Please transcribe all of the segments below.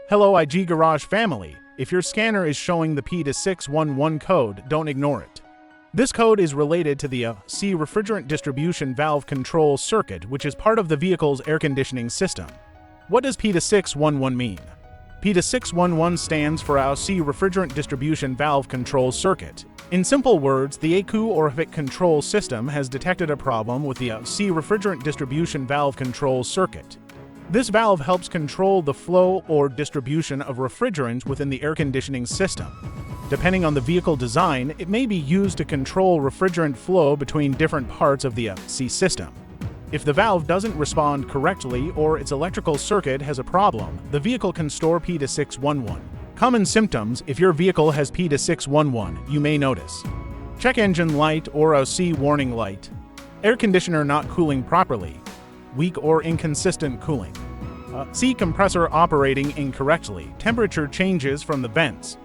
Hello IG Garage family, if your scanner is showing the P2611 code, don't ignore it. This code is related to the C refrigerant distribution valve control circuit, which is part of the vehicle's air conditioning system. What does P2611 mean? P2611 stands for C refrigerant distribution valve control circuit. In simple words, the AQ or HVAC control system has detected a problem with the C refrigerant distribution valve control circuit. This valve helps control the flow or distribution of refrigerants within the air conditioning system. Depending on the vehicle design, it may be used to control refrigerant flow between different parts of the C system. If the valve doesn't respond correctly or its electrical circuit has a problem, the vehicle can store P2611. Common symptoms: if your vehicle has P2611, you may notice check engine light or a C warning light, air conditioner not cooling properly, weak or inconsistent cooling, C compressor operating incorrectly, temperature changes from the vents,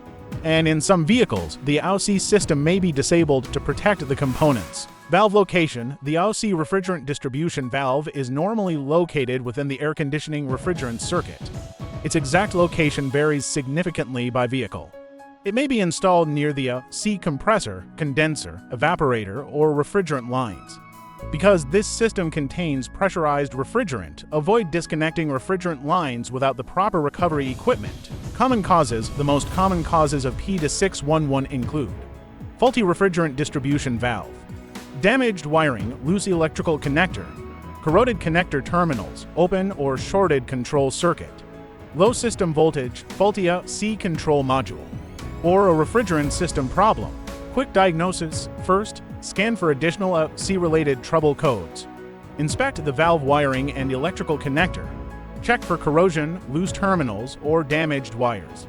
and in some vehicles, the AC system may be disabled to protect the components. Valve location: the AC refrigerant distribution valve is normally located within the air conditioning refrigerant circuit. Its exact location varies significantly by vehicle. It may be installed near the C compressor, condenser, evaporator, or refrigerant lines. Because this system contains pressurized refrigerant, avoid disconnecting refrigerant lines without the proper recovery equipment. Common causes: the most common causes of P2611 include faulty refrigerant distribution valve, damaged wiring, loose electrical connector, corroded connector terminals, open or shorted control circuit, low system voltage, faulty C control module, or a refrigerant system problem. Quick diagnosis: first, scan for additional C-related trouble codes. Inspect the valve wiring and electrical connector. Check for corrosion, loose terminals, or damaged wires.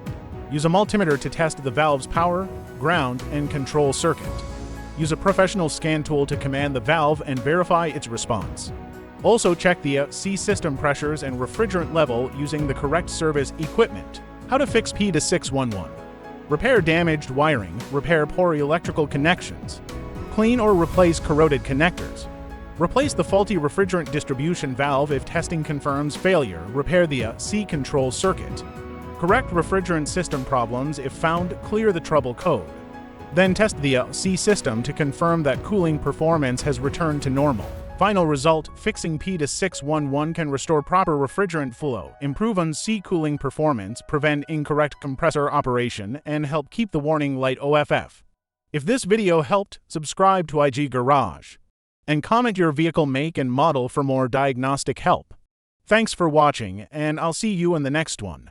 Use a multimeter to test the valve's power, ground, and control circuit. Use a professional scan tool to command the valve and verify its response. Also check the C system pressures and refrigerant level using the correct service equipment. How to fix P2611. Repair damaged wiring, repair poor electrical connections, clean or replace corroded connectors. Replace the faulty refrigerant distribution valve if testing confirms failure. Repair the C control circuit. Correct refrigerant system problems if found. Clear the trouble code. Then test the C system to confirm that cooling performance has returned to normal. Final result: fixing P2611 can restore proper refrigerant flow, improve on C cooling performance, prevent incorrect compressor operation, and help keep the warning light off. If this video helped, subscribe to IG Garage and comment your vehicle make and model for more diagnostic help. Thanks for watching, and I'll see you in the next one.